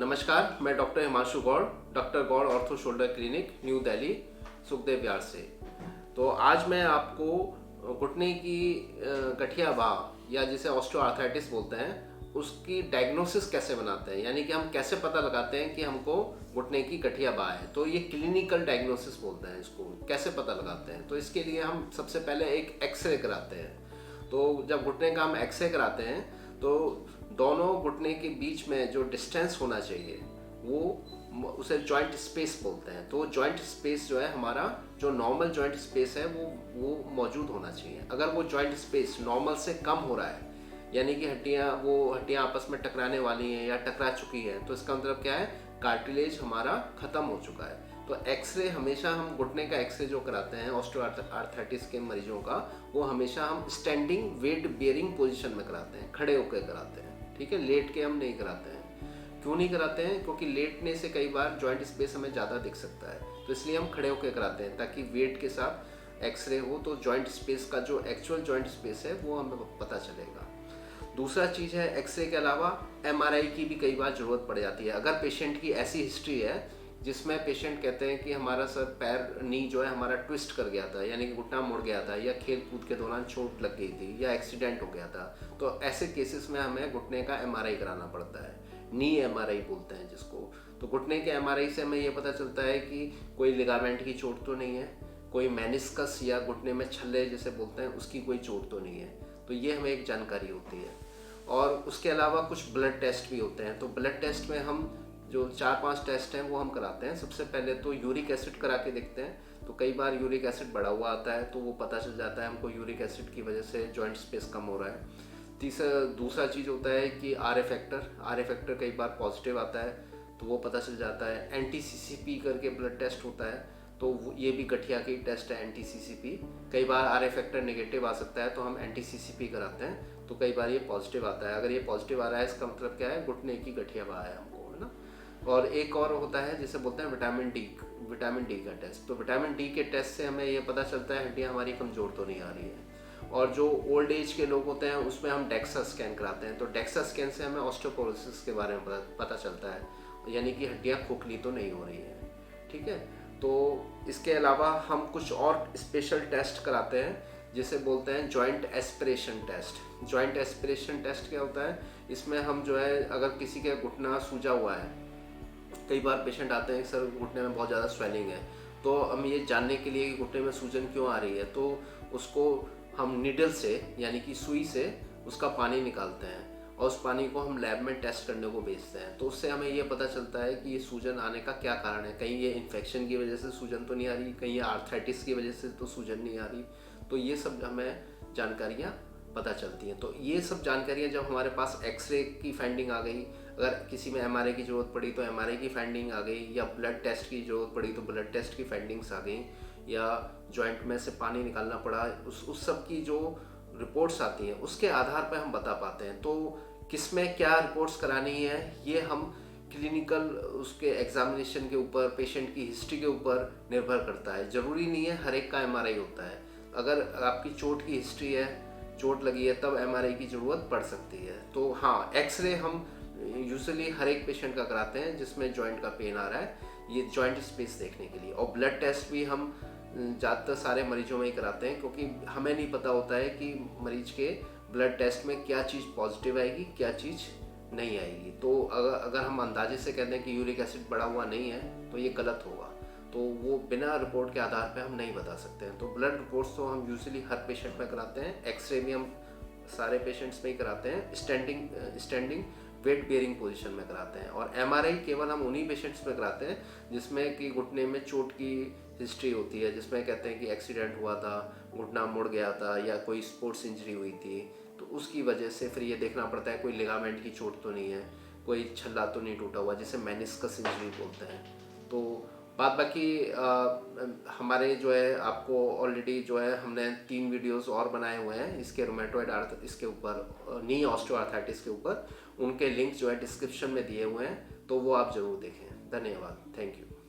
नमस्कार, मैं doctor Himanshu Gaur, doctor Gaur ortho shoulder clinic, new Delhi, Sukhdev Vihar से। तो आज मैं आपको घुटने की गठिया बाह या जिसे ऑस्टियोआर्थराइटिस बोलते हैं उसकी डायग्नोसिस कैसे बनाते हैं, यानी कि हम कैसे पता लगाते हैं कि हमको घुटने की गठिया बाह है। तो ये क्लिनिकल डायग्नोसिस बोलते हैं इसको, कैसे पता लगाते हैं। तो इसके लिए हम सबसे पहले एक एक्सरे कराते हैं। तो जब घुटने का हम एक्सरे कराते हैं तो दोनों घुटने के बीच में जो डिस्टेंस होना चाहिए वो उसे जॉइंट स्पेस बोलते हैं। तो जॉइंट स्पेस जो है हमारा, जो नॉर्मल जॉइंट स्पेस है वो मौजूद होना चाहिए। अगर वो जॉइंट स्पेस नॉर्मल से कम हो रहा है, यानी कि हड्डियाँ आपस में टकराने वाली हैं या टकरा चुकी हैं, तो इसका मतलब क्या है, कार्टिलेज हमारा ख़त्म हो चुका है। तो एक्सरे हमेशा हम घुटने का एक्सरे जो कराते हैं ऑस्टियोआर्थराइटिस के मरीजों का, वो हमेशा हम स्टैंडिंग वेट बेयरिंग पोजीशन में कराते हैं, खड़े होकर कराते हैं। ठीक है, लेट के हम नहीं कराते हैं। क्यों नहीं कराते हैं? क्योंकि लेटने से कई बार जॉइंट स्पेस हमें ज़्यादा दिख सकता है, तो इसलिए हम खड़े होकर कराते हैं ताकि वेट के साथ एक्सरे हो तो जॉइंट स्पेस का जो एक्चुअल जॉइंट स्पेस है वो हमें पता चलेगा। दूसरा चीज़ है, एक्सरे के अलावा एमआरआई की भी कई बार ज़रूरत पड़ जाती है। अगर पेशेंट की ऐसी हिस्ट्री है जिसमें पेशेंट कहते हैं कि हमारा सर पैर नी जो है हमारा ट्विस्ट कर गया था, यानी कि घुटना मुड़ गया था, या खेल कूद के दौरान चोट लग गई थी, या एक्सीडेंट हो गया था, तो ऐसे केसेस में हमें घुटने का एमआरआई कराना पड़ता है। नी एमआरआई बोलते हैं जिसको। तो घुटने के एमआरआई से हमें ये पता चलता है कि कोई लिगामेंट की चोट तो नहीं है, कोई मेनिस्कस या घुटने में छल्ले जैसे बोलते हैं उसकी कोई चोट तो नहीं है। तो ये हमें एक जानकारी होती है। और उसके अलावा कुछ ब्लड टेस्ट भी होते हैं। तो ब्लड टेस्ट में हम जो 4-5 टेस्ट हैं वो हम कराते हैं। सबसे पहले तो यूरिक एसिड करा के देखते हैं। तो कई बार यूरिक एसिड बढ़ा हुआ आता है तो वो पता चल जाता है हमको यूरिक एसिड की वजह से जॉइंट स्पेस कम हो रहा है। दूसरा चीज़ होता है कि आर फैक्टर कई बार पॉजिटिव आता है तो वो पता चल जाता है। एंटी-सीसीपी करके ब्लड टेस्ट होता है, तो ये भी गठिया की टेस्ट है, एंटी-सीसीपी। कई बार आर फैक्टर नेगेटिव आ सकता है तो हम एंटी-सीसीपी कराते हैं, तो कई बार ये पॉजिटिव आता है। अगर ये पॉजिटिव आ रहा है इसका मतलब क्या है, घुटने की गठिया बाह है हमको, है ना। और एक और होता है जिसे बोलते हैं विटामिन डी का टेस्ट। तो विटामिन डी के टेस्ट से हमें ये पता चलता है हड्डियाँ हमारी कमज़ोर तो नहीं आ रही है। और जो ओल्ड एज के लोग होते हैं उसमें हम डेक्सा स्कैन कराते हैं। तो डेक्सा स्कैन से हमें ऑस्टियोपोरोसिस के बारे में पता चलता है, यानी कि हड्डियाँ खोखली तो नहीं हो रही हैं। ठीक है, तो इसके अलावा हम कुछ और स्पेशल टेस्ट कराते हैं जिसे बोलते हैं joint aspiration test. Joint aspiration test क्या होता है, इसमें हम जो है, अगर किसी का घुटना सूजा हुआ है, कई बार पेशेंट आते हैं सर घुटने में बहुत ज़्यादा स्वेलिंग है, तो हम ये जानने के लिए कि घुटने में सूजन क्यों आ रही है, तो उसको हम नीडल से, यानी कि सुई से उसका पानी निकालते हैं और उस पानी को हम लैब में टेस्ट करने को भेजते हैं। तो उससे हमें ये पता चलता है कि ये सूजन आने का क्या कारण है। कहीं ये इन्फेक्शन की वजह से सूजन तो नहीं आ रही, कहीं ये आर्थराइटिस की वजह से तो सूजन नहीं आ रही। तो ये सब हमें जानकारियाँ पता चलती हैं। तो ये सब जानकारियाँ जब हमारे पास एक्सरे की फाइंडिंग आ गई, अगर किसी में एमआरआई की ज़रूरत पड़ी तो एमआरआई की फाइंडिंग आ गई, या ब्लड टेस्ट की ज़रूरत पड़ी तो ब्लड टेस्ट की फाइंडिंग्स आ गई, या जॉइंट में से पानी निकालना पड़ा, उस सब की जो रिपोर्ट्स आती हैं उसके आधार पर हम बता पाते हैं। तो किस में क्या रिपोर्ट्स करानी है ये हम क्लिनिकल उसके एग्जामिनेशन के ऊपर, पेशेंट की हिस्ट्री के ऊपर निर्भर करता है। ज़रूरी नहीं है हर एक का एमआरआई होता है। अगर आपकी चोट की हिस्ट्री है, चोट लगी है, तब एमआरआई की ज़रूरत पड़ सकती है। तो हाँ, एक्सरे हम यूजुअली हर एक पेशेंट का कराते हैं जिसमें जॉइंट का पेन आ रहा है, ये जॉइंट स्पेस देखने के लिए। और ब्लड टेस्ट भी हम ज़्यादातर सारे मरीजों में ही कराते हैं, क्योंकि हमें नहीं पता होता है कि मरीज के ब्लड टेस्ट में क्या चीज़ पॉजिटिव आएगी, क्या चीज़ नहीं आएगी। तो अगर हम अंदाजे से कहते हैं कि यूरिक एसिड बढ़ा हुआ नहीं है तो ये गलत होगा। तो वो बिना रिपोर्ट के आधार पे हम नहीं बता सकते हैं। तो ब्लड रिपोर्ट्स तो हम यूजुअली हर पेशेंट में कराते हैं। एक्सरे भी हम सारे पेशेंट्स में ही कराते हैं, स्टैंडिंग वेट बेयरिंग पोजीशन में कराते हैं। और एमआरआई केवल हम उन्हीं पेशेंट्स में कराते हैं जिसमें कि घुटने में चोट की हिस्ट्री होती है, जिसमें कहते हैं कि एक्सीडेंट हुआ था, घुटना मुड़ गया था, या कोई स्पोर्ट्स इंजरी हुई थी, तो उसकी वजह से फिर ये देखना पड़ता है कोई लिगामेंट की चोट तो नहीं है, कोई छल्ला तो नहीं टूटा हुआ, जिसे मेनिस्कस इंजरी बोलते हैं। तो बाद बाकी हमारे जो है, आपको ऑलरेडी जो है हमने 3 वीडियोस और बनाए हुए हैं इसके रोमेटॉइड आर्थ इसके ऊपर, नी ऑस्टियोआर्थराइटिस के ऊपर। उनके लिंक जो है डिस्क्रिप्शन में दिए हुए हैं, तो वो आप ज़रूर देखें। धन्यवाद, थैंक यू।